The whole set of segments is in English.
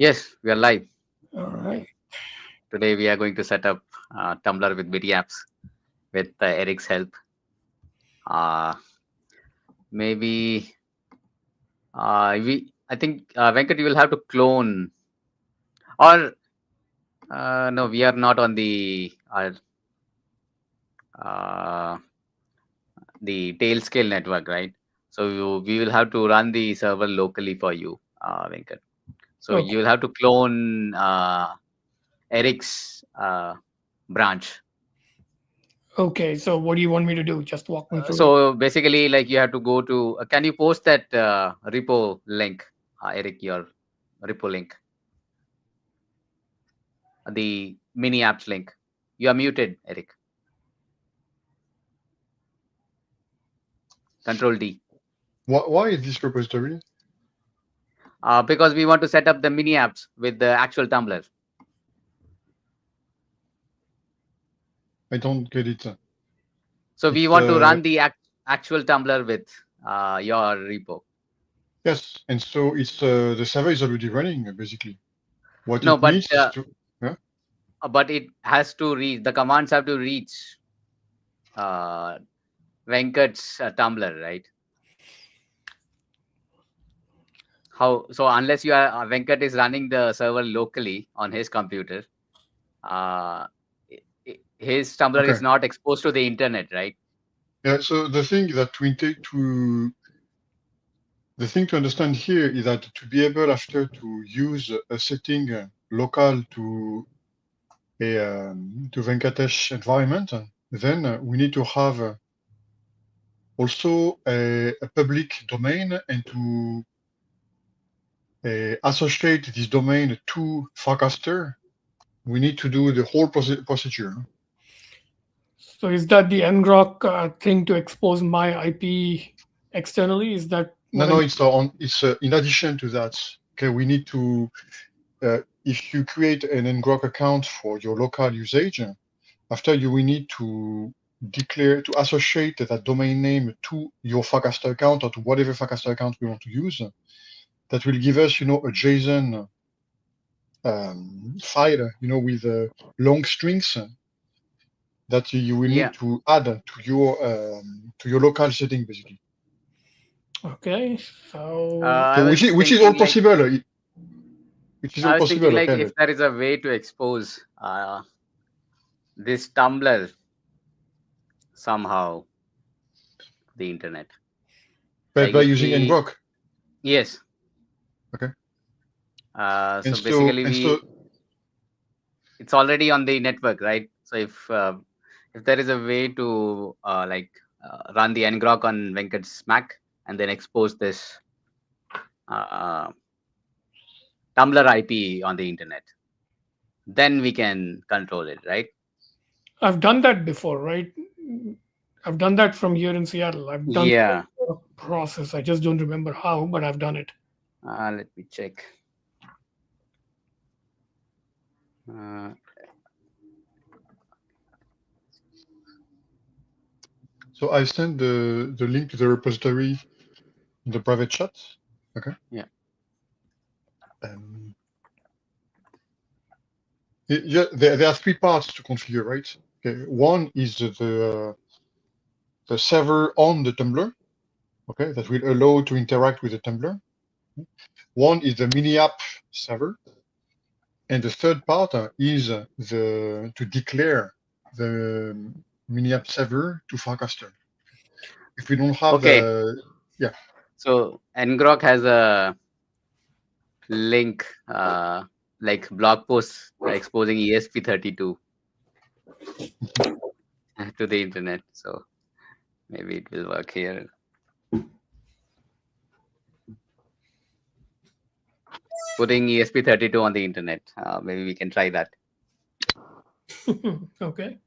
Yes, we are live. All right. Today we are going to set up Tumblr with mini apps with Eric's help. Uh, maybe I think Venkat, you will have to clone or no, we are not on uh, the Tailscale network, right? So we will have to run the server locally for you, Venkat. So you Okay. will have to clone Eric's branch. Okay. So what do you want me to do? Just walk me through it. So basically, like you have to go to. Can you post that repo link, Eric? Your repo link, the mini apps link. You are muted, Eric. Control D. Why is this repository? Because we want to set up the mini apps with the actual Tumblr. I don't get it. So we It's want to run the actual Tumblr with your repo. yes, and so it's the server is already running basically. What No, it needs is to yeah. but it has to reach. The commands have to reach uh, Venkat's Tumblr, right? How so? Unless you are Venkat is running the server locally on his computer, uh, his Tumblr Okay. is not exposed to the internet, right? Yeah. So the thing that we take to the thing to understand here is that to be able after to use a setting local to Venkatesh environment, then we need to have also a public domain and to associate this domain to Farcaster. We need to do the whole procedure. So is that the ngrok thing to expose my IP externally? Is that No, what I no, need? it's in addition to that. Okay, we need to if you create an ngrok account for your local usage, after you will need to declare to associate that domain name to your Farcaster account or to whatever Farcaster account we want to use. That will give us, a JSON file, with long strings that you will Yeah. need to add to your local setting, basically. Okay. So I So was which is all thinking like possible. Which is all I was thinking possible. like Okay. if there is a way to expose this Tumblr somehow the internet. Like By if using we ngrok. yes. Okay. So basically And so it's already on the network, right? So if there is a way to run the ngrok on Venkat's Mac and then expose this uh, Tumblr IP on the internet, then we can control it, right? I've done that before, right? I've done that from here in Seattle. I've done Yeah. the process. I just don't remember how, but I've done it. Let me check. Uh, I sent the link to the repository in the private chat. Okay. yeah. Um, yeah, there are three parts to configure, right? Okay. One is the server on the Tumblr, okay, that will allow to interact with the Tumblr. One is the mini app server, and the third part is to declare the mini app server to Farcaster. If we don't have Okay. yeah. So ngrok has a link like blog post exposing ESP32 to the internet. So maybe it will work here. Putting ESP32 on the internet. Maybe we can try that. Okay.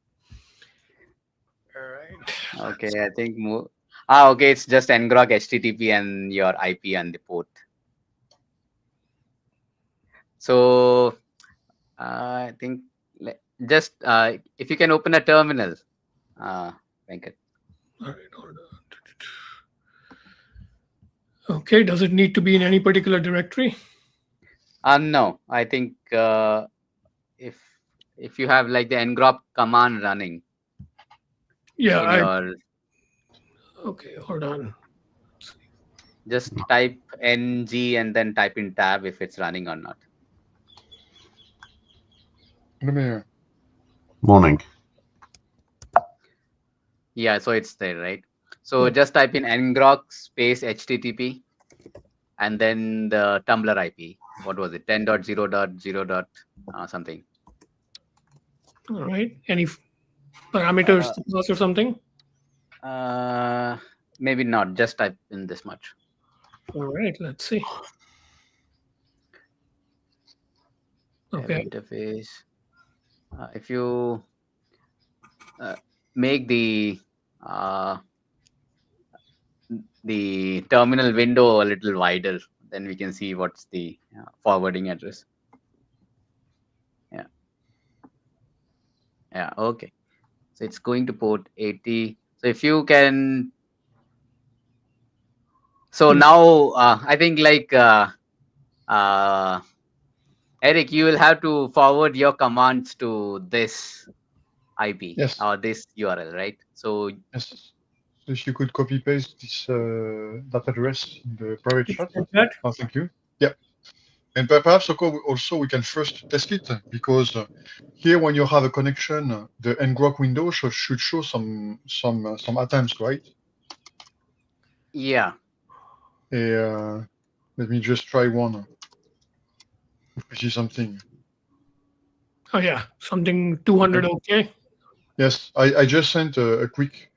All right. Okay, I think okay, it's just ngrok HTTP and your IP and the port. So I think just if you can open a terminal, Venkat. All right. Hold on. Okay. Does it need to be in any particular directory? No, I think if you have like the ngrok command running Yeah, in your, okay, hold on. just type ng and then type in tab if it's running or not. Let me. Morning. Yeah, so it's there, right? So Yeah. just type in ngrok space http and then the Tumblr IP. What was it? 10.0.0. Something. All right. Any parameters to pass or something? Maybe not. Just type in this much. All right. Let's see. Web Okay. interface. If you make the terminal window a little wider, then we can see what's the forwarding address. Yeah, okay. So it's going to port 80. So if you can, so now I think like Eric, you will have to forward your commands to this IP Yes. or this URL, right? So Yes. So if you could copy paste this that address in the private chat. Like that? Oh, thank you. Yeah. And perhaps also we can first test it because here when you have a connection, the ngrok window should show some attempts, right? yeah, Let me just try one. If we see something. Oh yeah, something 200. Okay. Yes, I just sent a quick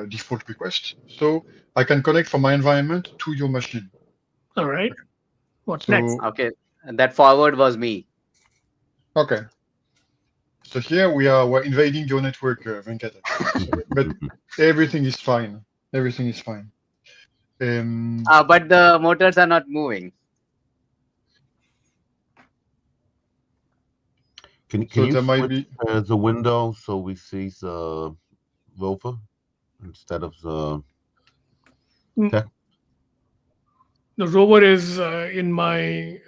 default request, so I can connect from my environment to your machine. All right. What's So next? okay. That forward was me. okay. So here we're invading your network, Venkat. But everything is fine. Everything is fine. But the motors are not moving. Can So you there might switch be the window so we see the rover instead of the Mm. text? The rover is in my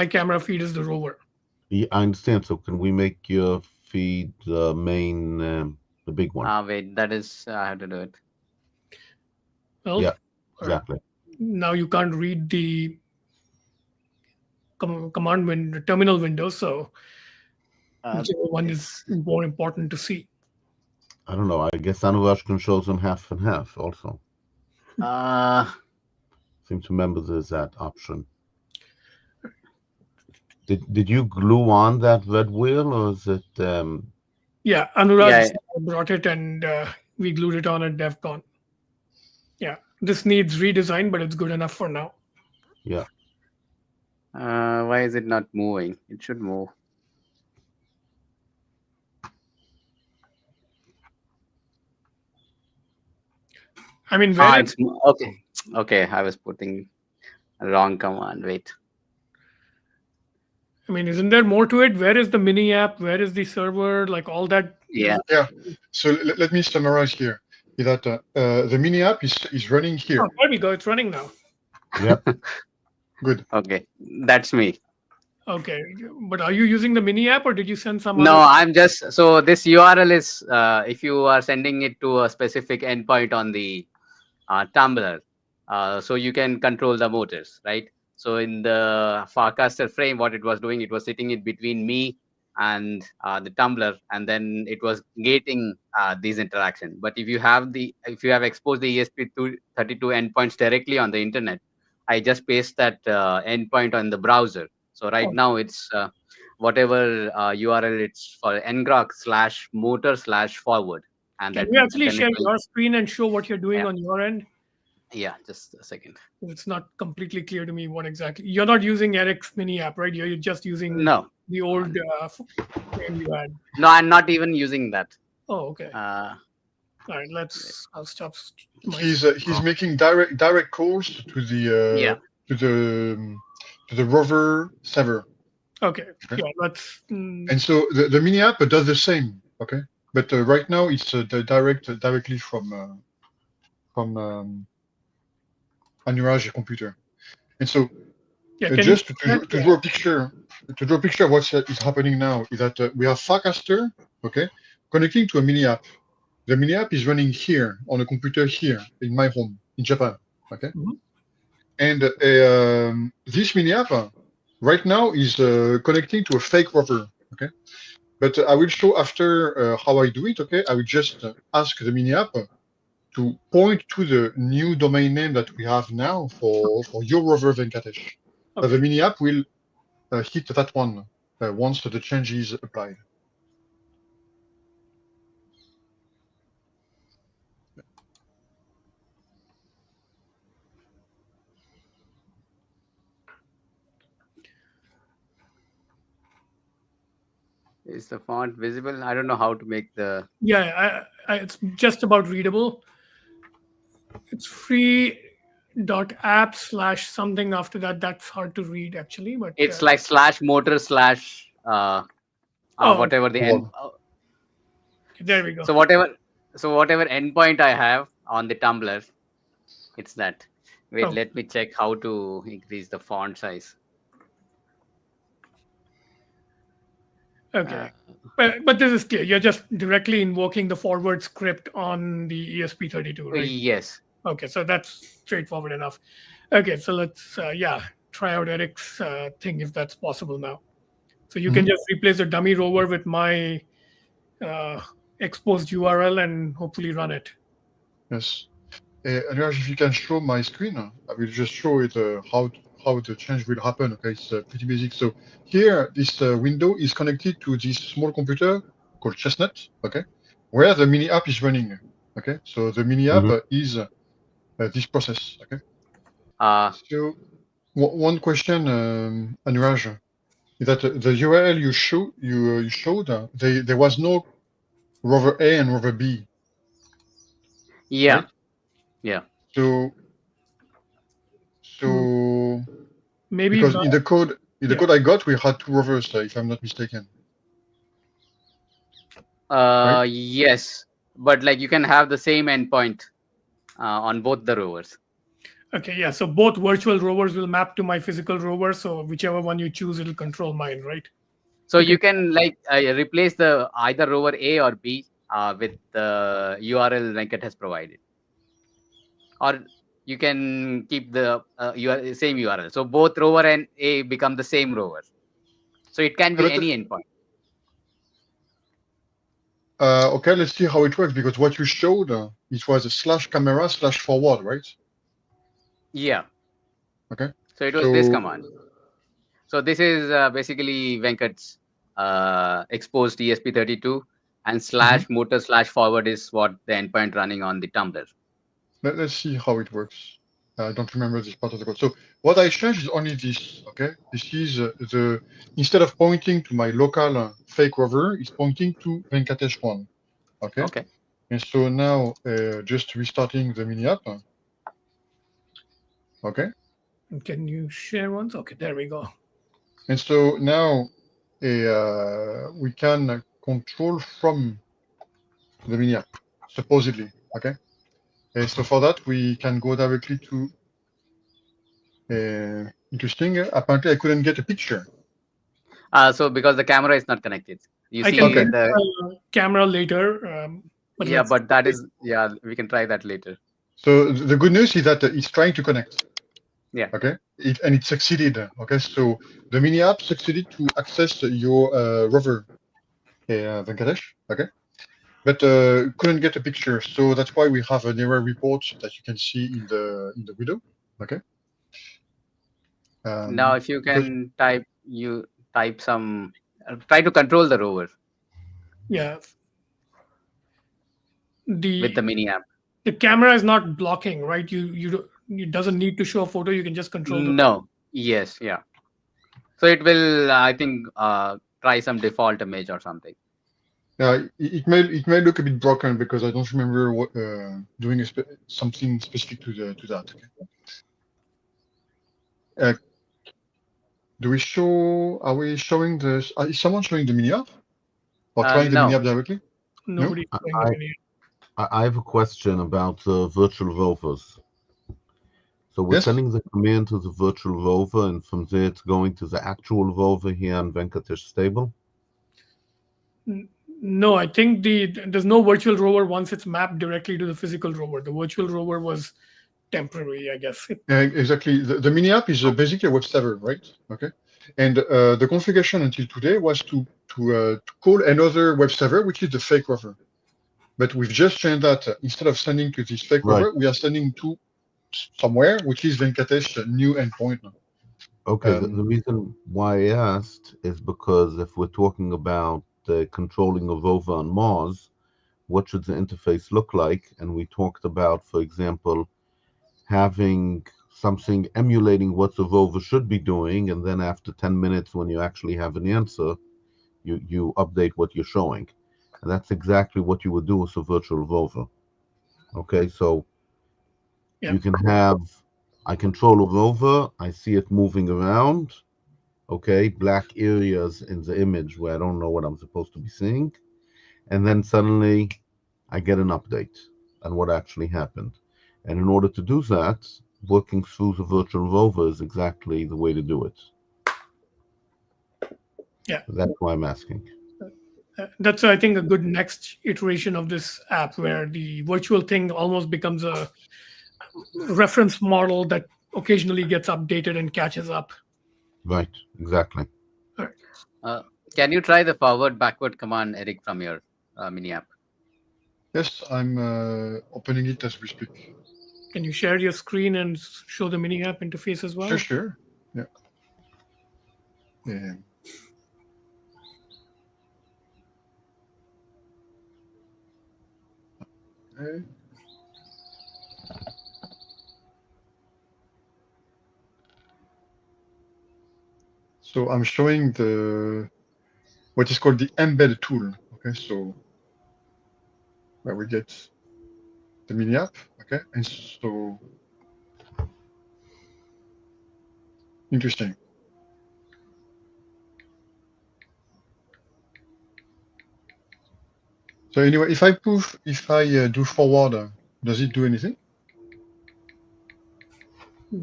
camera feed is the rover. Yeah, I understand. So can we make your feed the main, the big one? Wait, that is I have to do it. Well, Yeah, all right. exactly. Now you can't read the command window, terminal window, so whichever one is It's more important to see. I don't know. I guess Anuraj can show them half and half also. Seem to remember there's that option. Did you glue on that red wheel or is it Yeah, Anuraj yeah. brought it and we glued it on at DevCon. Yeah, this needs redesign, but it's good enough for now. yeah. Why is it not moving? It should move. I mean, where is, It's okay. Okay, I was putting a wrong command. Wait. I mean, isn't there more to it? Where is the mini app? Where is the server? Like all that. Yeah. yeah. So let me summarize here. Is that the mini app is running Oh, here. there we go. It's running now. Yep. Good. Okay, that's me. Okay, but are you using the mini app or did you send some No, other? I'm just, so this URL is if you are sending it to a specific endpoint on the Tumblr, so you can control the motors, right? So in the forecaster frame, what it was doing, it was sitting in between me and the Tumblr, and then it was gating these interactions. But if you have exposed the ESP32 endpoints directly on the internet, I just paste that endpoint on the browser. So right Oh, now it's whatever URL it's for ngrok/motor/forward, and can you actually then it share will. your screen and show what you're doing Yeah, on your end? yeah, just a second. It's not completely clear to me what exactly. You're not using Eric's mini app, right? You're just using No, the old frame you had. no, I'm not even using that. Oh, okay. Uh, All right, I'll stop my. He's making direct calls to yeah, the rover server. Okay, Okay. yeah, let's. And so the mini app does the same. Okay. But right now it's directly from Anuraj computer. And so Yeah, can just you to draw a picture, of what is happening now is that we have Farcaster, okay, connecting to a mini app. The mini app is running here on a computer here in my home in Japan, okay. Mhm. And this mini app right now is connecting to a fake rover, okay. But I will show after how I do it, okay. I will just ask the mini app to point to the new domain name that we have now for your rover Venkatesh. Okay. The mini app will hit that one once the change is applied. Is the font visible? I don't know how to make the. Yeah, it's just about readable. It's free.app/something after that. That's hard to read actually, but It's like slash motor slash oh, whatever the end. there we go. So whatever endpoint I have on the Tumblr, it's that. Wait, Oh. let me check how to increase the font size. Okay. But this is clear. You're just directly invoking the forward script on the ESP32, right? Yes. Okay, so that's straightforward enough. Okay, so let's try out Eric's thing if that's possible now. So you can just replace the dummy rover with my exposed URL and hopefully run it. Yes. Anuraj, if you can show my screen, I will just show it how the change will happen. Okay, it's pretty basic. So here, this window is connected to this small computer called Chestnut. Okay, where the mini app is running. Okay, so the mini app is this process. Okay. So one question, Anuraj, is that the URL you showed there was no rover A and rover B. Yeah. Right? Yeah. So maybe because in the code I got, we had two rovers, if I'm not mistaken. Right? Yes, but like you can have the same endpoint on both the rovers. Okay, yeah. So both virtual rovers will map to my physical rover. So whichever one you choose, it'll control mine, right? So you can like replace the either rover A or B with the URL Venkat has provided, or you can keep the same URL. So both rover and A become the same rover. So it can be any endpoint. Okay, let's see how it works, because what you showed, it was a /camera/forward, right? Yeah. Okay. So it was this command. So this is basically Venkat's exposed ESP32, and /motor/forward is what the endpoint running on the Tumblr. Let's see how it works. I don't remember this part of the code. So what I changed is only this. Okay, this is instead of pointing to my local fake rover, it's pointing to Venkatesh one. Okay. Okay. And so now just restarting the mini app. Okay. Can you share once? Okay, there we go. And so now we can control from the mini app, supposedly. Okay. And so for that, we can go directly to interesting. Apparently, I couldn't get a picture. So because the camera is not connected, you see the camera later. But but that is we can try that later. So the good news is that it's trying to connect. Yeah. Okay. And it succeeded. Okay. So the mini app succeeded to access your rover, Venkatesh. Okay. But couldn't get a picture. So that's why we have an error report that you can see in the window. Okay. Now, if you can type some, try to control the rover. Yeah. With the mini app. The camera is not blocking, right? It doesn't need to show a photo. You can just control the. No. Yes. Yeah. So it will, I think, try some default image or something. Yeah, it may look a bit broken because I don't remember what doing something specific to that. Okay. Do we show? Are we showing this? Is someone showing the mini app or trying the mini app directly? Nobody. I have a question about virtual rovers. So we're Yes. sending the command to the virtual rover, and from there it's going to the actual rover here on Venkatesh stable. No, I think there's no virtual rover once it's mapped directly to the physical rover. The virtual rover was temporary, I guess. Exactly. The mini app is basically a web server, right? Okay. And the configuration until today was to call another web server, which is the fake rover. But we've just changed that. Instead of sending to this fake Right. rover, we are sending to somewhere, which is Venkatesh's new endpoint now. Okay, the reason why I asked is because if we're talking about controlling a rover on Mars, what should the interface look like? And we talked about, for example, having something emulating what the rover should be doing, and then after 10 minutes, when you actually have an answer, you update what you're showing. And that's exactly what you would do with a virtual rover. Okay, so Yeah. you can have, I control a rover, I see it moving around, okay, black areas in the image where I don't know what I'm supposed to be seeing, and then suddenly I get an update on what actually happened. And in order to do that, working through the virtual rover is exactly the way to do it. Yeah. That's why I'm asking. That's, I think, a good next iteration of this app where the virtual thing almost becomes a reference model that occasionally gets updated and catches up. Right, exactly. All right. Can you try the forward backward command, Eric, from your mini app? Yes, I'm opening it as we speak. Can you share your screen and show the mini app interface as well? Sure. Yeah. Yeah. Okay. So I'm showing what is called the embed tool. Okay, so where we get the mini app. Okay, and so interesting. So anyway, if I do forward, does it do anything?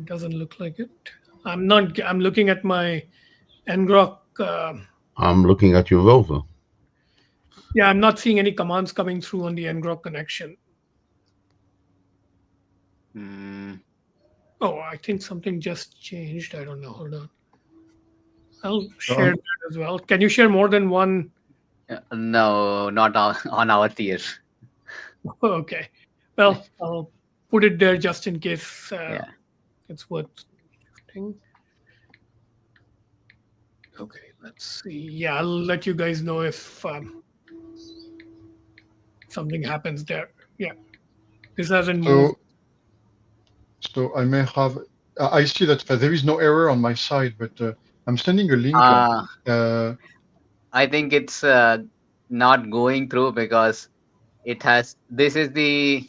Doesn't look like it. I'm not. I'm looking at my ngrok. I'm looking at your rover. Yeah, I'm not seeing any commands coming through on the ngrok connection. Mm, Oh, I think something just changed. I don't know. Hold on. I'll So share that as well. Can you share more than one? no, not on our tier. Okay. Well, I'll put it there just in case Yeah. it's worth shifting. Okay, let's see. Yeah, I'll let you guys know if something happens there. Yeah, this hasn't moved. So I may have. I see that there is no error on my side, but I'm sending a link. I think it's not going through because it has. This is the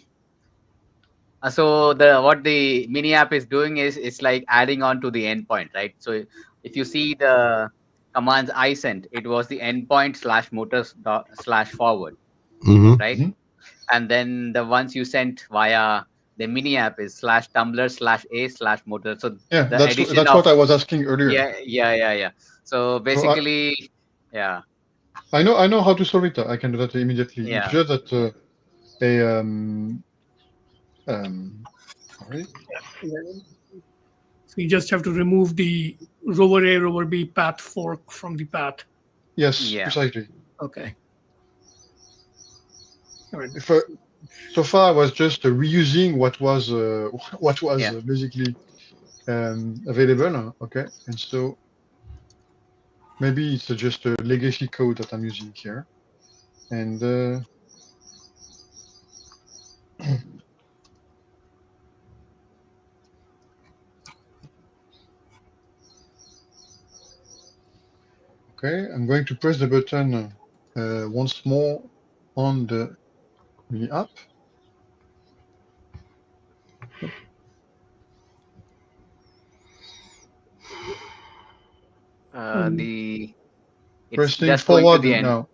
so the what the mini app is doing is it's like adding on to the endpoint, right? So if you see the commands I sent, it was the endpoint slash motors slash forward, Mm-hmm. right? Mhm. And then the ones you sent via the mini app is slash tumblr slash a slash motor. So Yeah, the addition that's of what I was asking earlier. yeah. So So basically, yeah, I know how to solve it. I can do that immediately. It's yeah. just that sorry. So you just have to remove the rover A, rover B path fork from the path. Yes, Yeah. precisely. Okay. All right. If so far I was just reusing what was Yeah. basically available. Okay, and so maybe it's just a legacy code that I'm using here, and okay, I'm going to press the button once more on the mini app. The it's Pressing just going to forward the end. now.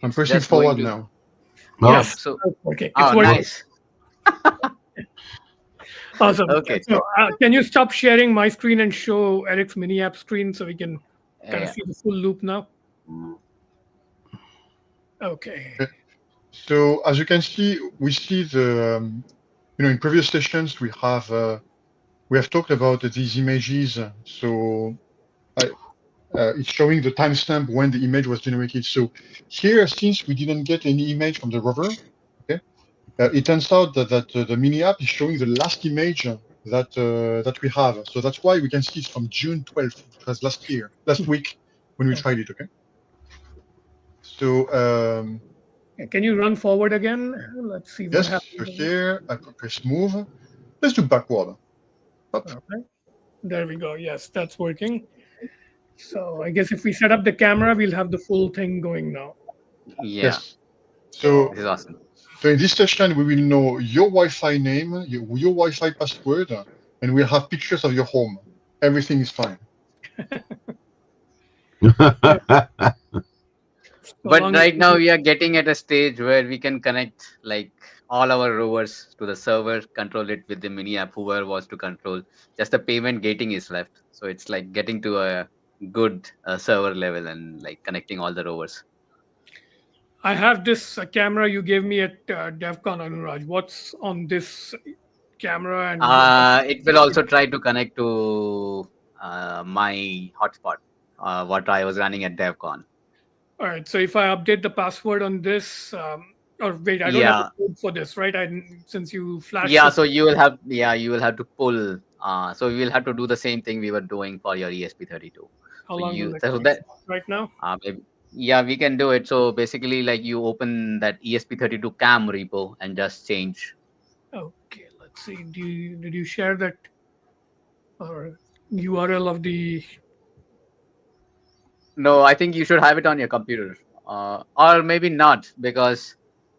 I'm It's pressing just going forward to. now. Oh, Yes. So Okay. It's oh, working. nice. Awesome. Okay. So can you stop sharing my screen and show Eric's mini app screen so we can kind of Yeah. see the full loop now? Okay. Okay. So as you can see, we see the in previous sessions we have talked about these images. So it's showing the timestamp when the image was generated. So here, since we didn't get any image from the rover, okay, it turns out that the mini app is showing the last image that we have. So that's why we can see it's from June 12th, which was last week when we tried it. Okay. So Can you run forward again? Let's see what yes, so happens. here I press move. Let's do backward. Up. All right. There we go. Yes, that's working. So I guess if we set up the camera, we'll have the full thing going now. Yeah. Yes. So This is awesome. So in this session, we will know your Wi-Fi name, your Wi-Fi password, and we'll have pictures of your home. Everything is fine. so But long as right now we are getting at a stage where we can connect like all our rovers to the server, control it with the mini app, whoever was to control. Just the payment gating is left. So it's like getting to a good server level and like connecting all the rovers. I have this camera you gave me at DevCon, Anuraj. What's on this camera and It will also try to connect to my hotspot, what I was running at DevCon. all right. So if I update the password on this, or wait, I don't have the Yeah, code for this, right? Since you flashed yeah. it, So you will have, yeah, you will have to pull. So you will have to do the same thing we were doing for your ESP32. how So long will you, it so take that, right now? maybe, yeah, we can do it. So basically, like you open that ESP32 cam repo and just change. Okay, let's see. Did you share that or URL of the? No, I think you should have it on your computer, or maybe not because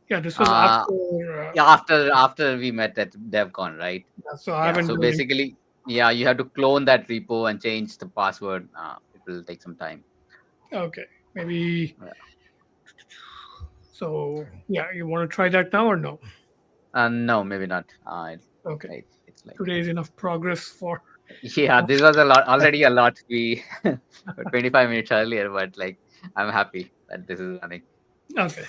Yeah, this was uh, after. yeah, after we met at DevCon, right? So I Yeah. haven't So done it. basically, yeah, you have to clone that repo and change the password. It will take some time. Okay, maybe. Yeah. So yeah, you want to try that now or no? No, maybe not. Okay, It's like, today is enough progress for. yeah, this was a lot already. A lot we 25 minutes earlier, but like I'm happy that this is running. Okay.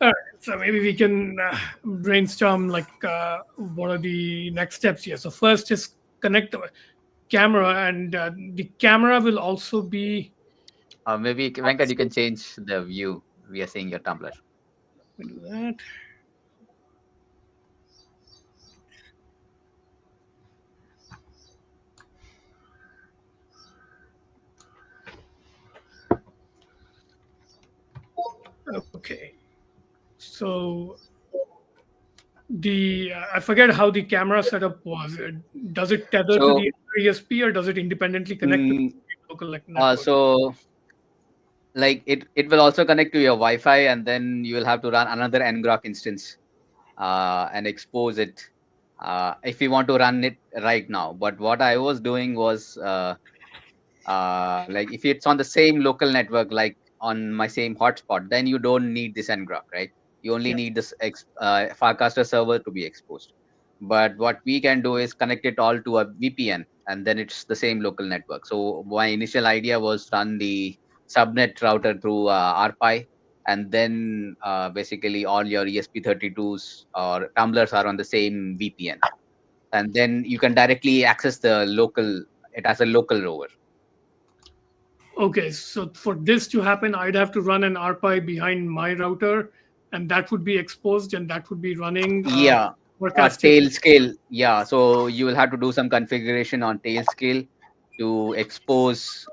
All right. So maybe we can brainstorm like what are the next steps here. So first is connect the camera, and the camera will also be. Maybe Venkat, you can change the view. We are seeing your Tumblr. We do that. Okay. So the I forget how the camera setup was. Does it tether to So, the ESP or does it independently connect to mm, the local network? so like it will also connect to your Wi-Fi, and then you will have to run another ngrok instance and expose it if you want to run it right now. But what I was doing was like if it's on the same local network, like on my same hotspot, then you don't need this ngrok, right? You only Yeah. need this farcaster server to be exposed. But what we can do is connect it all to a VPN, and then it's the same local network. So my initial idea was run the subnet router through RPi, and then basically all your ESP32s or tumblers are on the same VPN, and then you can directly access the local, it as a local rover. Okay, so for this to happen, I'd have to run an RPi behind my router, and that would be exposed, and that would be running Yeah, forecasting. tail scale. Yeah, so you will have to do some configuration on tail scale to expose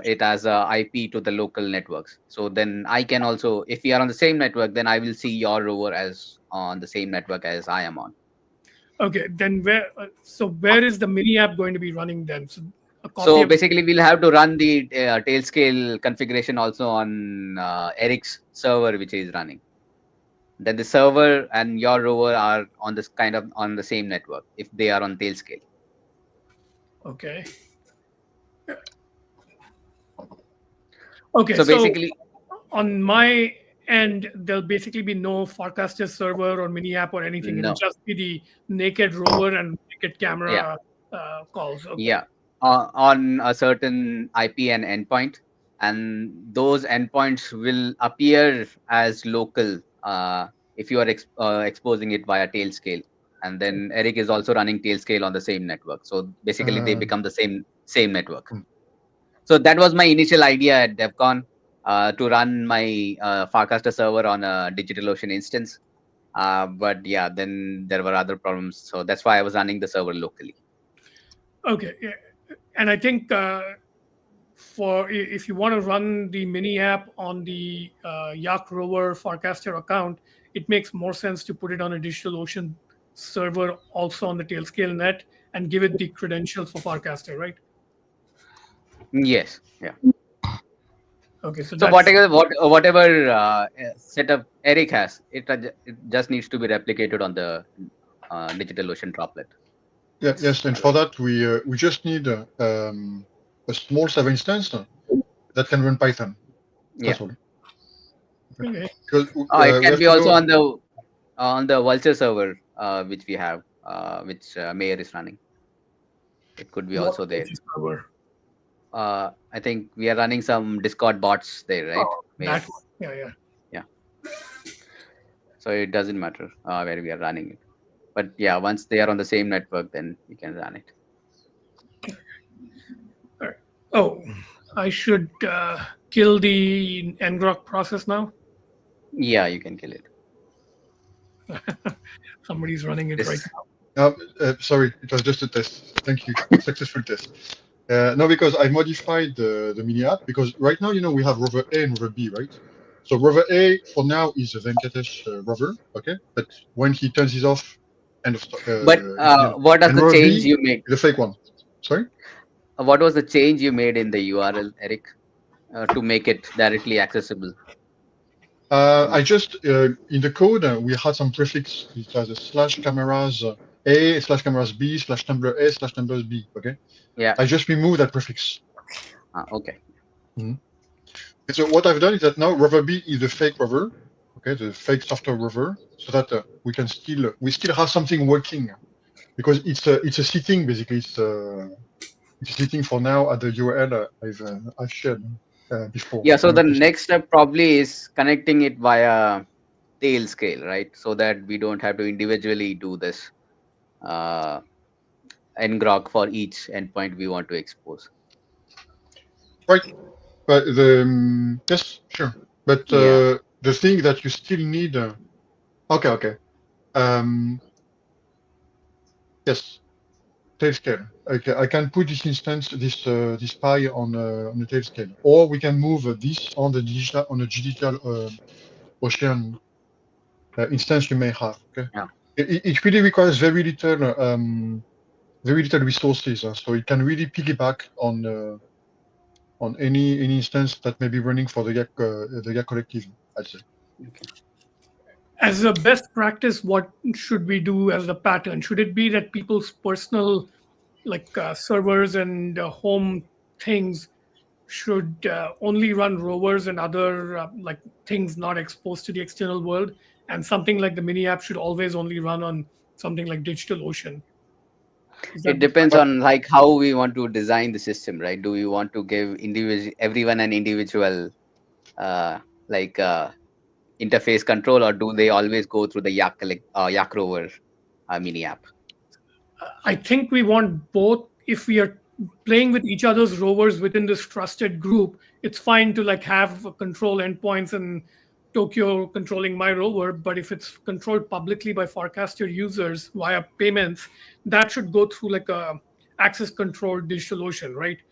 it as a IP to the local networks. So then I can also, if we are on the same network, then I will see your rover as on the same network as I am on. Okay, then where is the mini app going to be running then? So a copy So of. basically, we'll have to run the tail scale configuration also on Eric's server, which is running. Then the server and your rover are on this kind of on the same network if they are on tail scale. Okay. Okay, So so basically, on my And there'll basically be no Farcaster server or mini app or anything. It'll No. just be the naked rover and naked Yeah. camera calls. Okay. Yeah. On a certain IP and endpoint, and those endpoints will appear as local if you are exposing it via Tailscale. And then Eric is also running Tailscale on the same network. So basically, they become the same network. So that was my initial idea at DevCon, to run my Farcaster server on a DigitalOcean instance. But yeah, then there were other problems. So that's why I was running the server locally. Okay. Yeah. And I think if you want to run the mini app on the YaRG Rover Farcaster account, it makes more sense to put it on a DigitalOcean server also on the Tailscale net and give it the credentials for Farcaster, right? Yes. Yeah. Okay. So So that's whatever setup Eric has, it just needs to be replicated on the DigitalOcean droplet. Yeah, yes, and for that we just need a small server instance that can run Python. That's all. okay. Because It we can have be to also know. on the Vultr server, which we have, which Mayor is running. It could be also there. Server? I think we are running some Discord bots there, right? Mayor? That one. Yeah. Yeah. So it doesn't matter where we are running it. But yeah, once they are on the same network, then we can run it. All right. Oh, I should kill the ngrok process now. Yeah, you can kill it. Somebody's running it right now. Sorry, it was just a test. Thank you. Successful test. No, because I modified the mini app, because right now, we have rover A and rover B, right? So rover A for now is a Venkatesh rover, okay? But when he turns it off, end of But what does and the rover change B you make? is a fake one. Sorry? What was the change you made in the URL, Eric, to make it directly accessible? I just, in the code, we had some prefix. It has a /cameras A, /cameras B, /Tumblr A, /Tumblr B, okay? Yeah. I just removed that prefix. Okay. So what I've done is that now rover B is a fake rover, okay, the fake software rover, so that we still have something working, because it's a sitting basically. It's sitting for now at the URL I've shared before. Yeah. So the next step probably is connecting it via Tailscale, right? So that we don't have to individually do this ngrok for each endpoint we want to expose. Right. But yes, sure. But the thing that you still need. Okay. Yes. Tailscale. Okay, I can put this instance, this pie on the Tailscale, or we can move this on the digital ocean instance you may have. Okay. Yeah. It really requires very little resources, so it can really piggyback on any instance that may be running for the YaRG collective, I'd say. Okay. As a best practice, what should we do as a pattern? Should it be that people's personal servers and home things should only run rovers and other things not exposed to the external world, and something like the mini app should always only run on something like DigitalOcean? It depends on how we want to design the system, right? Do we want to give everyone an individual interface control, or do they always go through the YaRG Rover mini app? I think we want both. If we are playing with each other's rovers within this trusted group, it's fine to have control endpoints and Tokyo controlling my rover. But if it's controlled publicly by Farcaster users via payments, that should go through a access controlled DigitalOcean, right?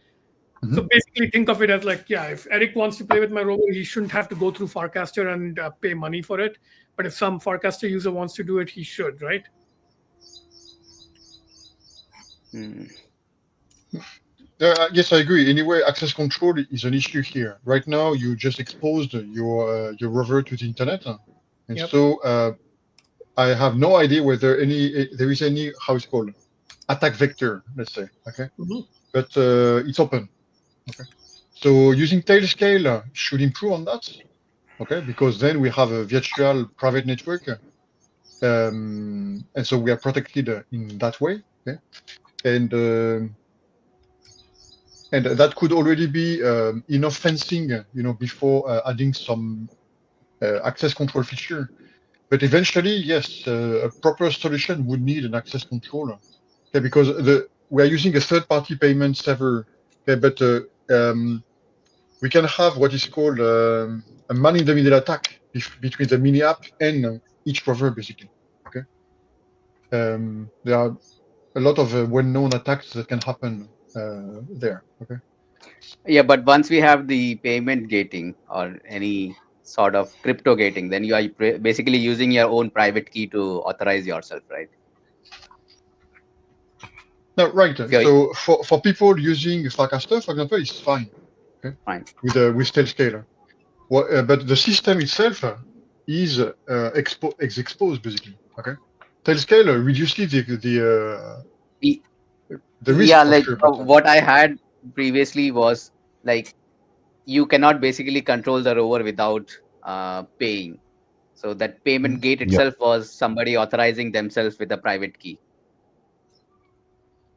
Mm-hmm. So basically, think of it as if Eric wants to play with my rover, he shouldn't have to go through Farcaster and pay money for it. But if some Farcaster user wants to do it, he should, right? Yes, I agree. Anyway, access control is an issue here. Right now, you just exposed your rover to the internet, and so I have no idea whether there is any, how it's called, attack vector, let's say. Okay, but it's open. Okay, so using Tailscale should improve on that. okay, because then we have a virtual private network, and so we are protected in that way, okay? And that could already be enough fencing, before adding some access control feature. But eventually, yes, a proper solution would need an access controller, okay, because we are using a third-party payment server, okay, but we can have what is called a man-in-the-middle attack between the mini app and each rover, basically. Okay, there are a lot of well-known attacks that can happen there. Okay. Yeah, but once we have the payment gating or any sort of crypto gating, then you are basically using your own private key to authorize yourself, right? No, right. If you're So for people using Farcaster, for example, it's fine. Okay, fine. with Tailscaler. But the system itself is exposed, basically. Okay, Tailscaler reduces Y- the risk Yeah, for like sure, but what I had previously was like you cannot basically control the rover without paying. So that payment gate Yeah. itself was somebody authorizing themselves with a private key.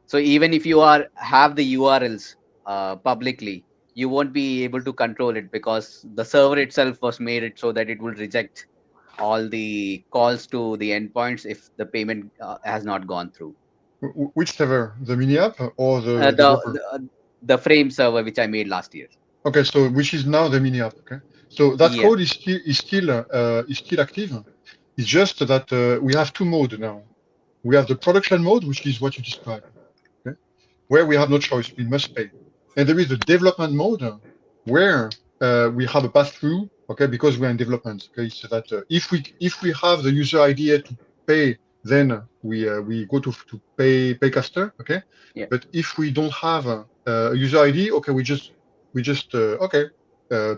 So even if you are have the URLs publicly, you won't be able to control it because the server itself was made it so that it will reject all the calls to the endpoints if the payment has not gone through. which server, the mini app or Uh, the the, rover? the the frame server which I made last year. Okay, so which is now the mini app. Okay, so that Yeah. code is still active. It's just that we have two modes now. We have the production mode, which is what you described, okay, where we have no choice, we must pay, and there is the development mode where we have a pass through, okay, because we're in development. Okay, so that if we have the user idea to pay, then we go to pay caster, okay. Yeah. But if we don't have a user ID, okay, we just okay,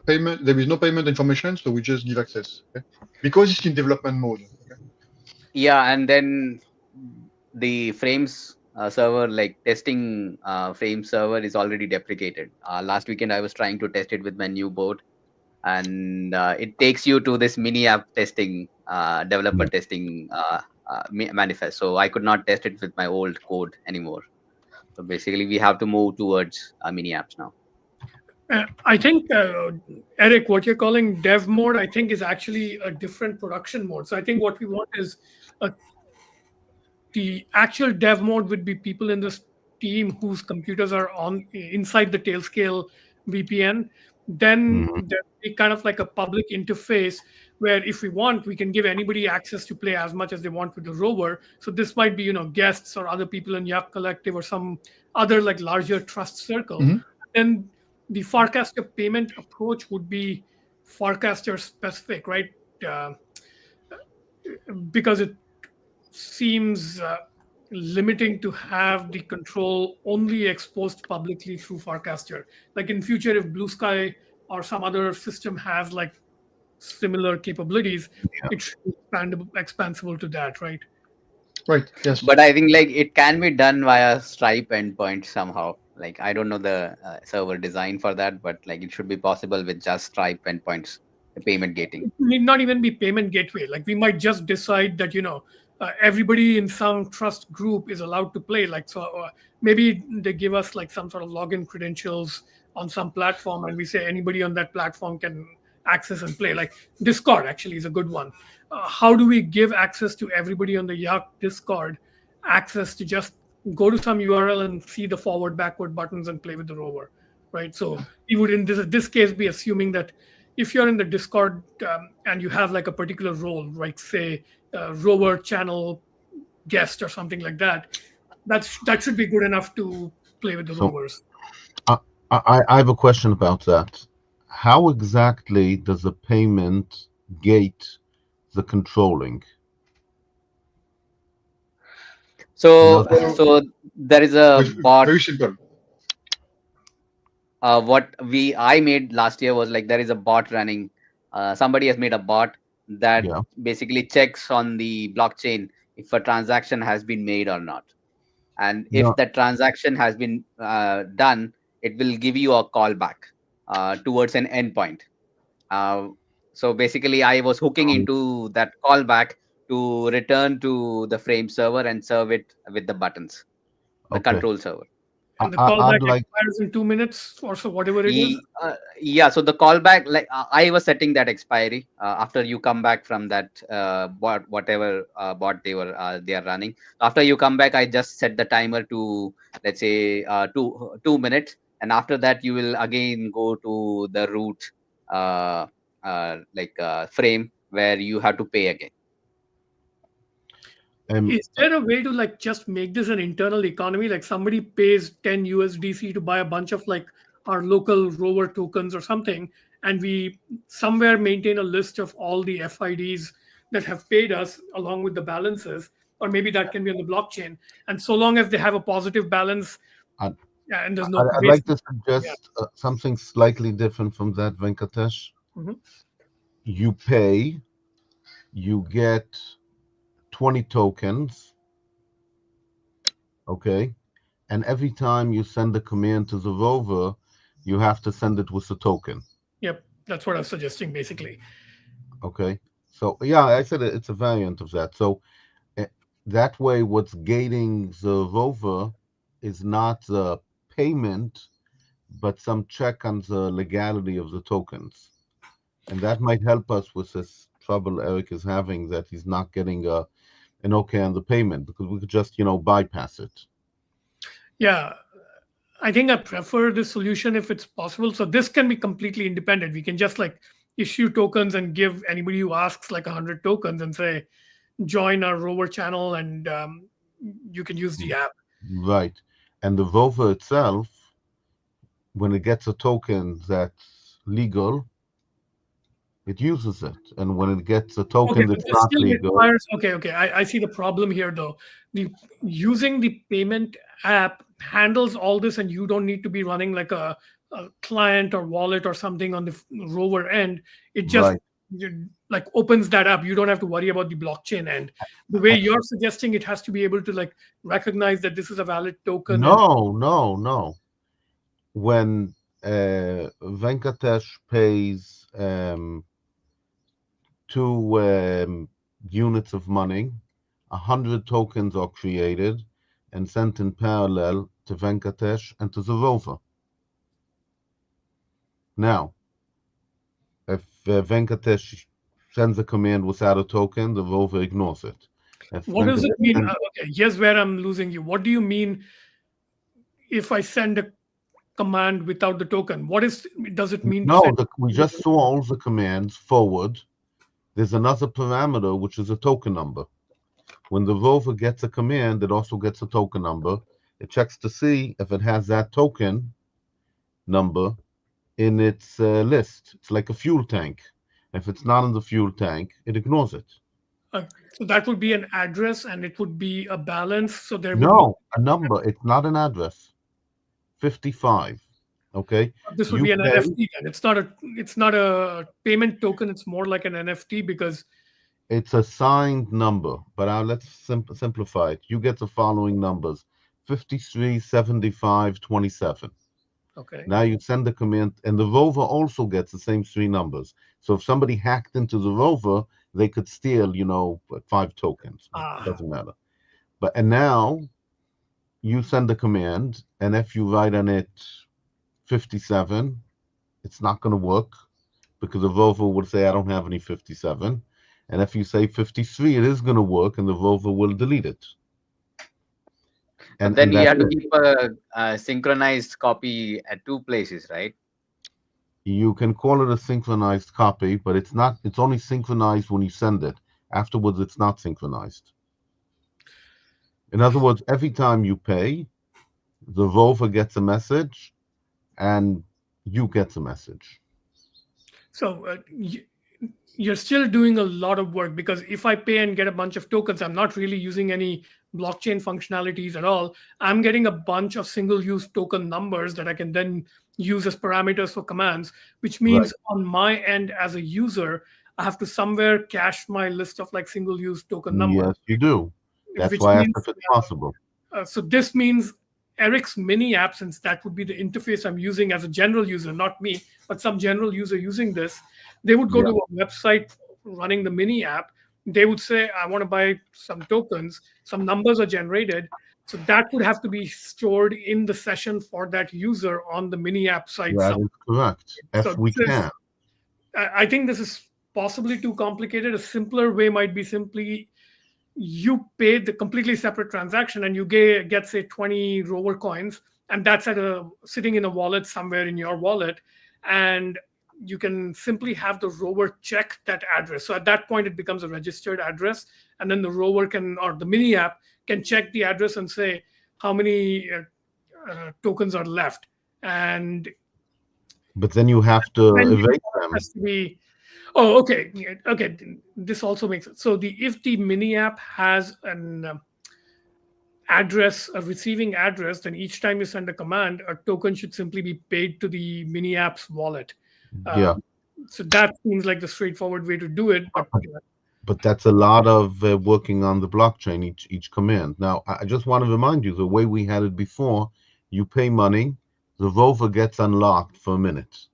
payment. There is no payment information, so we just give access, okay, because it's in development mode. Okay? Yeah, and then the frames server, like testing frame server, is already deprecated. Last weekend I was trying to test it with my new board, and it takes you to this mini app testing developer Yeah. testing manifest. So I could not test it with my old code anymore. So basically we have to move towards mini apps now. I think, Eric, what you're calling dev mode, I think is actually a different production mode. So I think what we want is a the actual dev mode would be people in this team whose computers are on inside the Tailscale VPN. Then Mhm. there'd be kind of like a public interface where if we want, we can give anybody access to play as much as they want with the rover. So this might be, guests or other people in YaRG Collective or some other like larger trust circle. Mhm. Then the Farcaster payment approach would be Farcaster specific, right? Uh, because it seems limiting to have the control only exposed publicly through Farcaster. Like in future, if Blue Sky or some other system has like similar capabilities, Yeah. it should be expansible to that, right? Right. Yes. But I think like it can be done via Stripe endpoint somehow. Like I don't know the server design for that, but like it should be possible with just Stripe endpoints, the payment gating. It need not even be payment gateway. Like we might just decide that everybody in some trust group is allowed to play. Like so, maybe they give us like some sort of login credentials on some platform, and we say anybody on that platform can access and play. Like Discord actually is a good one. How do we give access to everybody on the YaRG Discord access to just go to some URL and see the forward backward buttons and play with the rover, right? So we would in this case be assuming that if you're in the Discord and you have like a particular role, right? Say rover channel guest or something like that, that should be good enough to play with the So rovers. I, I have a question about that. How exactly does a payment gate the controlling? In So other words, So, so there is a bot. very simple. What we I made last year was like there is a bot running. Somebody has made a bot that yeah, basically checks on the blockchain if a transaction has been made or not. And if yeah, that transaction has been done, it will give you a callback towards an endpoint. Uh, So basically, I was hooking into that callback to return to the frame server and serve it with the buttons, the Okay. control server. And the I'd callback like. expires in 2 minutes or so, whatever it is. Yeah, so the callback, like I was setting that expiry after you come back from that bot, whatever bot they are running. After you come back, I just set the timer to, let's say, 2 minutes, and after that you will again go to the root frame where you have to pay again. Um, Is there a way to like just make this an internal economy? Like somebody pays 10 USDC to buy a bunch of like our local rover tokens or something, and we somewhere maintain a list of all the FIDs that have paid us along with the balances, or maybe that can be on the blockchain. And so long as they have a positive balance, I'd, yeah, and there's no I'd like basic, to yeah. suggest something slightly different from that, Venkatesh. Mhm. You pay, you get 20 tokens, okay? And every time you send a command to the rover, you have to send it with a token, Yep, that's what I was suggesting basically. okay? So, yeah, I said it's a variant of that. So, uh, that way, what's gating the rover is not the payment, but some check on the legality of the tokens. And that might help us with this trouble Eric is having, that he's not getting an okay on the payment, because we could just, bypass it. Yeah, I think I prefer this solution if it's possible. So this can be completely independent. We can just like issue tokens and give anybody who asks like 100 tokens and say, join our rover channel, and you can use the app. Right. And the rover itself, when it gets a token that's legal, it uses it. And when it gets a Okay, token but that's this not still legal, requires. Okay. I see the problem here though. The using the payment app handles all this, and you don't need to be running like a client or wallet or something on the rover end. It just right. like opens that up. You don't have to worry about the blockchain end. The way you're suggesting, it has to be able to like recognize that this is a valid token. And No. When Venkatesh pays 2 units of money, 100 tokens are created and sent in parallel to Venkatesh and to the rover. Now, if Venkatesh sends a command without a token, the rover ignores it. If what does it Venkatesh mean? sends, Okay, here's where I'm losing you. What do you mean if I send a command without the token? What is does it mean to no, send? we just saw all the commands forward. There's another parameter, which is a token number. When the rover gets a command, it also gets a token number. It checks to see if it has that token number in its list. It's like a fuel tank. If it's not in the fuel tank, it ignores it. So that would be an address, and it would be a balance. So there would be No, a number. It's not an address. 55. Okay. this would You be an pay. NFT. Then it's not a payment token. It's more like an NFT because It's a signed number, but let's simplify it. You get the following numbers: 53, 75, 27. okay. Now you send the command, and the rover also gets the same 3 numbers. So if somebody hacked into the rover, they could steal, 5 tokens. Doesn't matter. And now you send the command, and if you write on it 57, it's not going to work, because the rover will say, I don't have any 57. And if you say 53, it is going to work, and the rover will delete it. But then you that's have to it. keep a synchronized copy at two places, right? You can call it a synchronized copy, but it's not. It's only synchronized when you send it. Afterwards, it's not synchronized. In other words, every time you pay, the rover gets a message, and you get a message. So you're still doing a lot of work, because if I pay and get a bunch of tokens, I'm not really using any blockchain functionalities at all. I'm getting a bunch of single-use token numbers that I can then use as parameters for commands, which means Right. on my end as a user, I have to somewhere cache my list of like single-use token numbers, Yes, you do. That's which why I asked means if it's possible. so this means Eric's mini app, since that would be the interface I'm using as a general user, not me, but some general user using this, They would go Yeah. to a website running the mini app. They would say, I want to buy some tokens, some numbers are generated. So that would have to be stored in the session for that user on the mini app site. That is correct. So If we this is, can. I think this is possibly too complicated. A simpler way might be simply you pay the completely separate transaction and you get say 20 rover coins, and that's sitting in a wallet somewhere in your wallet, and you can simply have the rover check that address. So at that point it becomes a registered address, and then the rover can, or the mini app can check the address and say how many tokens are left, and But then you have to then evade them. has to be. Oh, okay. Yeah, okay. This also makes it. So if the mini app has an address, a receiving address, then each time you send a command, a token should simply be paid to the mini app's wallet. Yeah. So that seems like the straightforward way to do it. But that's a lot of working on the blockchain, each command. Now, I just want to remind you, the way we had it before, you pay money, the rover gets unlocked for a minute.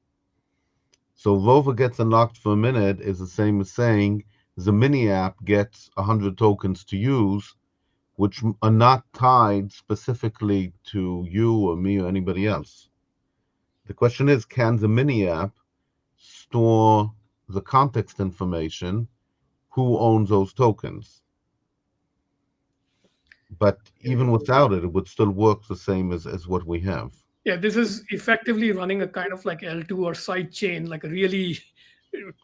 So rover gets unlocked for a minute is the same as saying the mini app gets 100 tokens to use, which are not tied specifically to you or me or anybody else. The question is, can the mini app store the context information? Who owns those tokens? But even without it, it would still work the same as what we have. Yeah, this is effectively running a kind of like L2 or side chain, like a really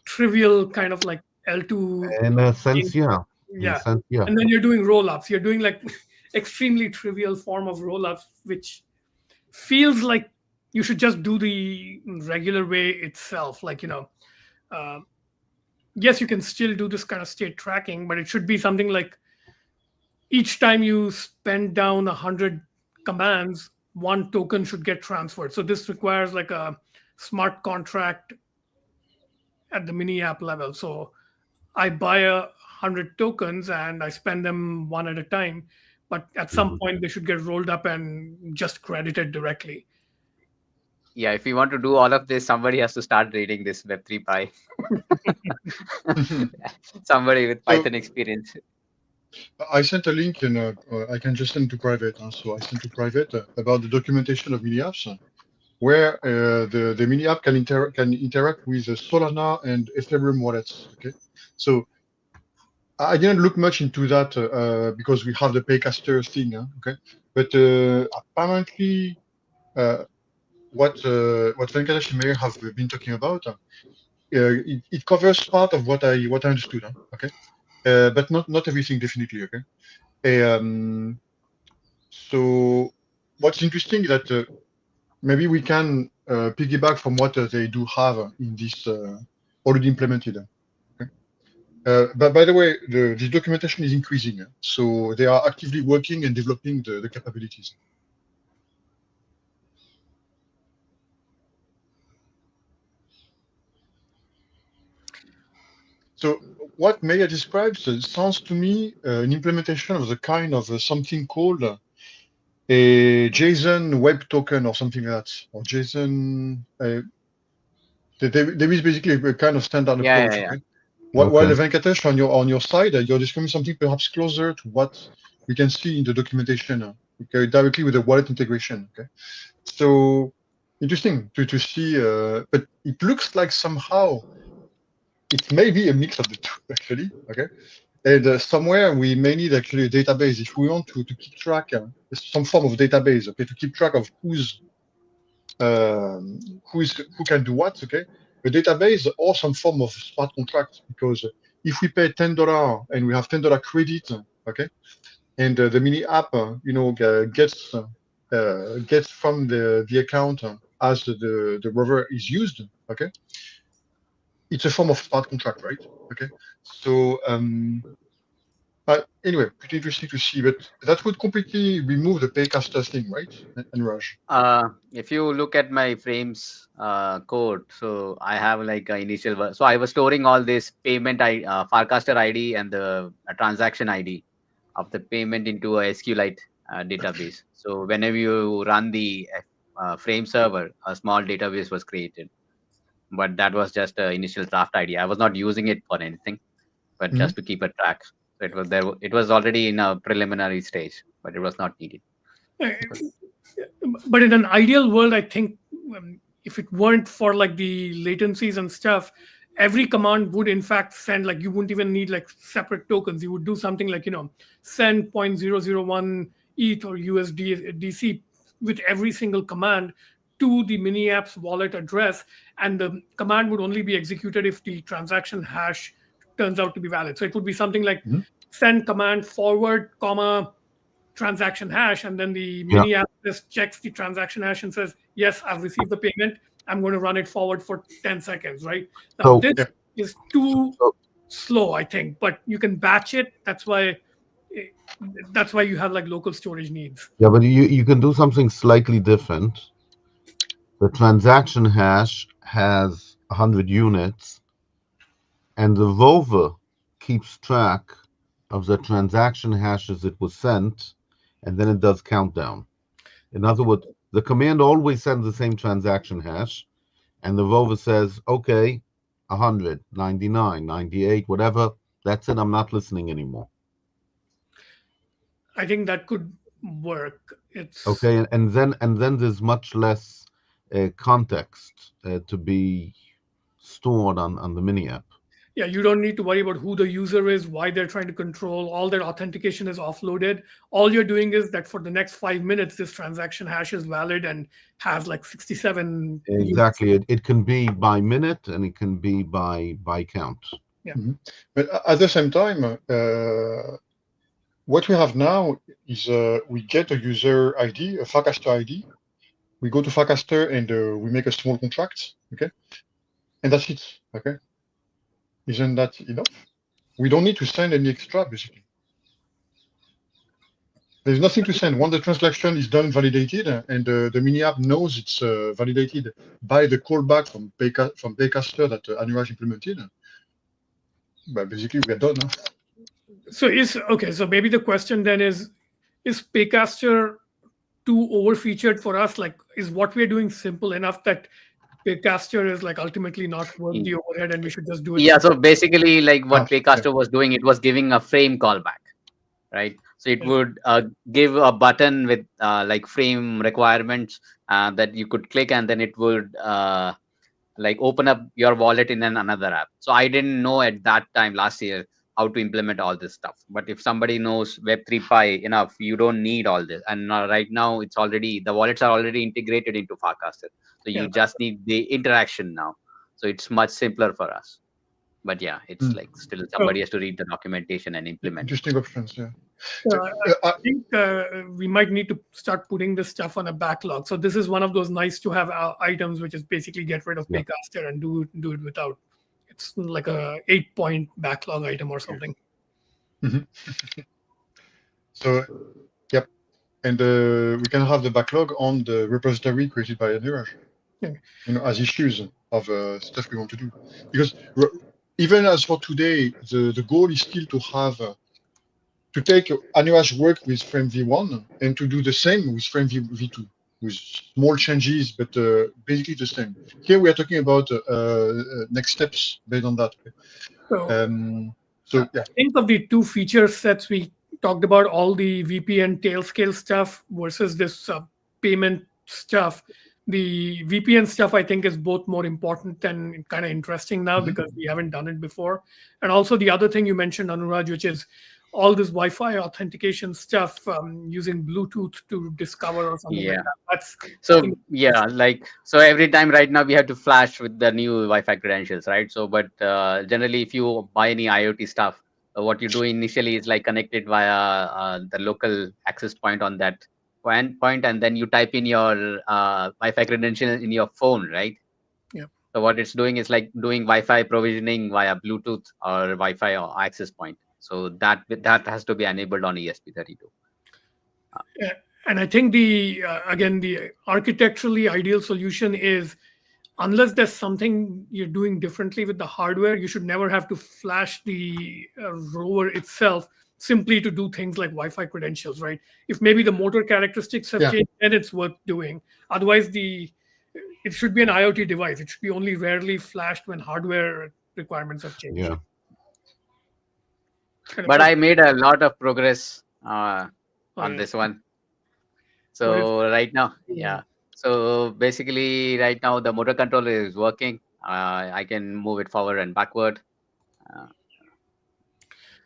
trivial kind of like L2. In a sense, yeah. In a Yeah. sense, yeah. And then you're doing roll-ups. You're doing like extremely trivial form of roll-ups, which feels like you should just do the regular way itself. Like, uh, yes, you can still do this kind of state tracking, but it should be something like each time you spend down 100 commands, one token should get transferred. So this requires like a smart contract at the mini app level. So I buy 100 tokens and I spend them one at a time, but at some point they should get rolled up and just credited directly. Yeah, if you want to do all of this, somebody has to start reading this Web3 Pi. Somebody with So Python experience. I sent a link in. I can just send to private. So I sent to private about the documentation of mini apps, where the mini app can interact with Solana and Ethereum wallets. Okay, so I didn't look much into that because we have the paycaster thing. Okay, but apparently what Venkatesh may have been talking about, it covers part of what I understood. Okay, but not everything definitely. Okay. So what's interesting is that maybe we can piggyback from what they do have in this already implemented. Okay? But by the way, this documentation is increasing, so they are actively working and developing the capabilities. So what Maya describes sounds to me an implementation of the kind of something called a JSON web token or something like that, or JSON. There is basically a kind of standard Yeah, approach. yeah, yeah. Okay. While Okay. Venkatesh on your side, you're describing something perhaps closer to what we can see in the documentation, okay, directly with the wallet integration. Okay. So interesting to see, but it looks like somehow it may be a mix of the two actually. Okay. And somewhere we may need actually a database if we want to keep track, some form of database, okay, to keep track of who can do what, okay? A database or some form of smart contract, because if we pay $10 and we have $10 credit, okay, and the mini app, gets from the account as the rover is used, okay, it's a form of smart contract, right? Okay, so anyway, pretty interesting to see, but that would completely remove the paycaster thing, right? And Raj. If you look at my frames code, so I have like a so I was storing all this payment forecaster ID and the transaction ID of the payment into a SQLite database. So whenever you run the frame server, a small database was created. but that was just an initial draft idea. I was not using it for anything, but just to keep a track. So it was there. It was already in a preliminary stage, but it was not needed. Uh, But in an ideal world, I think if it weren't for like the latencies and stuff, every command would in fact send, like, you wouldn't even need like separate tokens. You would do something like, send 0.001 ETH or USDC with every single command to the mini app's wallet address, and the command would only be executed if the transaction hash turns out to be valid. So it would be something like send command forward, comma, transaction hash, and then the Yeah. mini app just checks the transaction hash and says, yes, I've received the payment. I'm going to run it forward for 10 seconds, right? Now, So- this is too slow, I think, but you can batch it. That's why you have like local storage needs. Yeah, but you can do something slightly different. The transaction hash has 100 units, and the rover keeps track of the transaction hashes it was sent, and then it does countdown. In other words, the command always sends the same transaction hash, and the rover says, okay, 100, 99, 98, whatever, that's it, I'm not listening anymore. I think that could work. It's Okay, and then there's much less context to be stored on the mini app. Yeah, you don't need to worry about who the user is, why they're trying to control. All their authentication is offloaded. All you're doing is that for the next 5 minutes, this transaction hash is valid and has like 67 Exactly. It can be by minute and it can be by count. Yeah. But at the same time, what we have now is we get a user ID, a Farcaster ID. We go to Farcaster and we make a small contract, okay? And that's it, okay? Isn't that enough? We don't need to send any extra, basically. There's nothing to send. Once the transaction is done, validated, and the mini app knows it's validated by the callback from Paycaster that YaRG implemented, but basically we are done. So maybe the question then is Paycaster too overfeatured for us? Like, is what we're doing simple enough that Paycaster is like ultimately not worth the overhead and we should just do it? Yeah, so basically like what Yeah. Paycaster was doing, it was giving a frame callback, right? So it would give a button with like frame requirements that you could click, and then it would like open up your wallet in another app. So I didn't know at that time last year how to implement all this stuff. But if somebody knows Web3 Pi enough, you don't need all this. And right now it's already, the wallets are already integrated into Farcaster. So you just need the interaction now. So it's much simpler for us. But yeah, it's like still somebody has to read the documentation and implement. Interesting options, yeah. I think we might need to start putting this stuff on a backlog. So this is one of those nice to have items, which is basically get rid of Paycaster and do it without. It's like a 8-point backlog item or something. So, yep. And we can have the backlog on the repository created by YaRG, as issues of stuff we want to do. Because even as for today, the goal is still to have to take YaRG work with Frame V1 and to do the same with Frame V2 with small changes, but basically the same. Here we are talking about next steps based on that. So yeah. Think of the two feature sets we talked about, all the VPN tailscale stuff versus this payment stuff. The VPN stuff, I think, is both more important and kind of interesting now because we haven't done it before. And also the other thing you mentioned, Anuraj, which is all this Wi-Fi authentication stuff using Bluetooth to discover or something like that. That's so like so every time right now we have to flash with the new Wi-Fi credentials, right? So but generally if you buy any IoT stuff, what you do initially is like connect it via the local access point on that point, and then you type in your Wi-Fi credential in your phone, right? Yeah. So what it's doing is like doing Wi-Fi provisioning via Bluetooth or Wi-Fi or access point. So that has to be enabled on ESP32. And I think the architecturally ideal solution is, unless there's something you're doing differently with the hardware, you should never have to flash the rover itself simply to do things like Wi-Fi credentials, right? If maybe the motor characteristics have changed, then it's worth doing. Otherwise, it should be an IoT device. It should be only rarely flashed when hardware requirements have changed. Yeah. Kind of But like, I made a lot of progress oh on yeah, this one. what is So right now, doing? yeah. So basically, right now the motor controller is working. I can move it forward and backward, uh,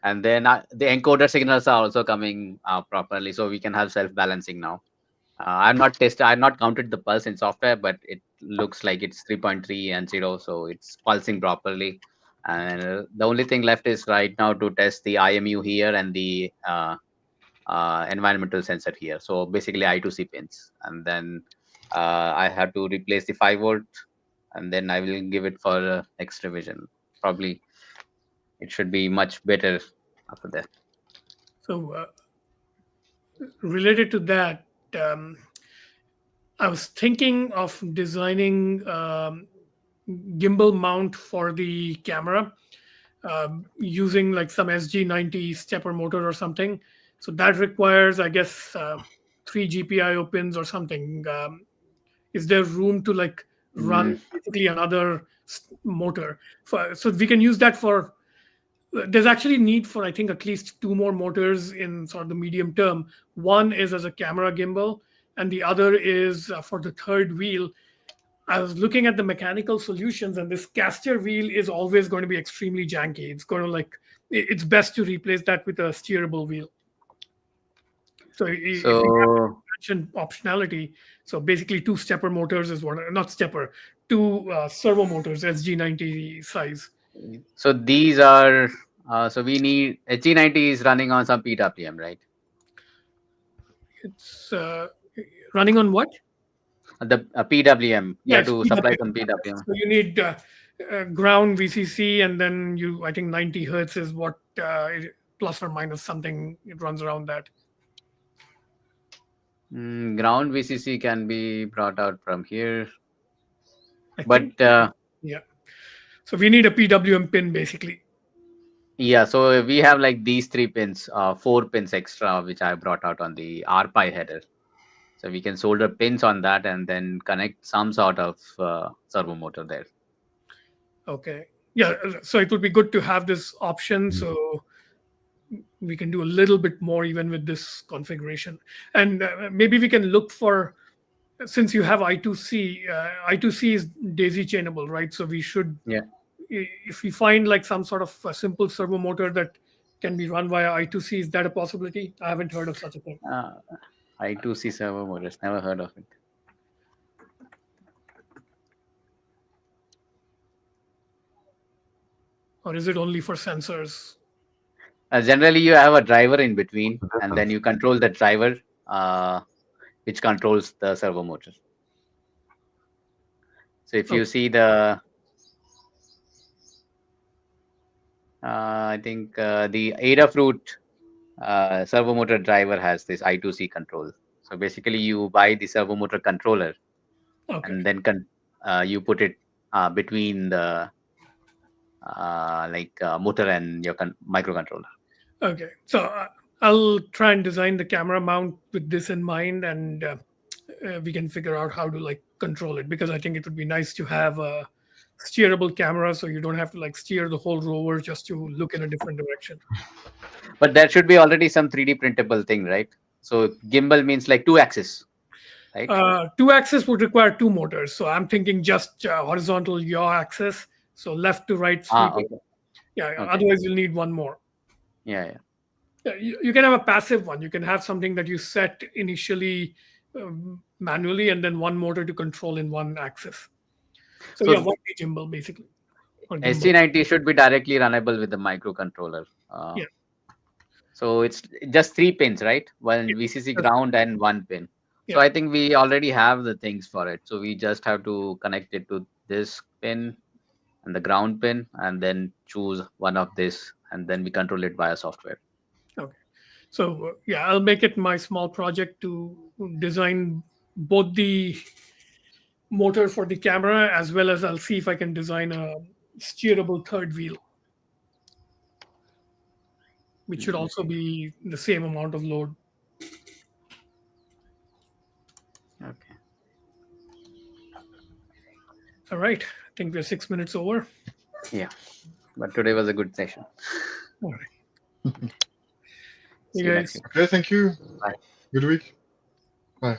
and then the encoder signals are also coming properly, so we can have self-balancing now. I've not counted the pulse in software, but it looks like it's 3.3 and 0, so it's pulsing properly. And the only thing left is right now to test the IMU here and the environmental sensor here. So basically I2C pins, and then I have to replace the 5 volt, and then I will give it for next revision. Probably it should be much better after that. So related to that, I was thinking of designing gimbal mount for the camera using like some SG90 stepper motor or something. So that requires, I guess, three GPIO pins or something. Is there room to like Mm, run basically another motor? So we can use that for. There's actually need for I think at least two more motors in sort of the medium term. One is as a camera gimbal, and the other is for the third wheel. I was looking at the mechanical solutions, and this caster wheel is always going to be extremely janky. It's going to like it's best to replace that with a steerable wheel. So if you have so optionality, so basically two stepper motors is what not stepper, two servo motors SG90 size. so these are so we need HG90 is running on some PWM, right? It's running on what? The PWM. You Yeah, have it's to supply PWM. some PWM. So you need ground VCC, and then I think 90 hertz is what plus or minus something. It runs around that. Ground VCC can be brought out from here, I but think. Yeah. So we need a PWM pin basically. yeah. So we have like these 3 pins, 4 pins extra, which I brought out on the RPi header. So we can solder pins on that and then connect some sort of servo motor there. Okay. Yeah. So it would be good to have this option. Mm. So we can do a little bit more even with this configuration. And maybe we can look for, since you have I2C, I2C is daisy chainable, right? So we should, Yeah. if we find like some sort of a simple servo motor that can be run via I2C, is that a possibility? I haven't heard of such a thing. I2C servo motors. Never heard of it. Or is it only for sensors? Generally, you have a driver in between, What's the and then difference? you control the driver, which controls the servo motor. So if Oh, you see the, I think the Adafruit servo motor driver has this I2C control. So basically, you buy the servo motor controller, okay. and then you put it between the motor and your microcontroller. Okay. So I'll try and design the camera mount with this in mind, and we can figure out how to like control it, because I think it would be nice to have a steerable camera so you don't have to like steer the whole rover just to look in a different direction. But there should be already some 3D printable thing, right? So gimbal means like 2 axis, right? Two axis would require two motors. So I'm thinking just horizontal yaw axis. So left to right sweeping. Okay. Yeah. Okay. Otherwise, you'll need one more. Yeah, yeah. Yeah, you can have a passive one. You can have something that you set initially manually, and then one motor to control in one axis. So yeah, So one gimbal basically. Or gimbal. SG90 should be directly runnable with the microcontroller. Yeah. So it's just 3 pins, right? One Yeah. VCC That's- ground and 1 pin. So yeah. I think we already have the things for it. So we just have to connect it to this pin and the ground pin, and then choose one of this, and then we control it via software. Okay. So yeah, I'll make it my small project to design both the motor for the camera, as well as I'll see if I can design a steerable third wheel, which should also be the same amount of load. Okay. All right. I think we're 6 minutes over. Yeah, but today was a good session. All right. See You you guys. next week. Okay, thank you. Bye. Good week. Bye.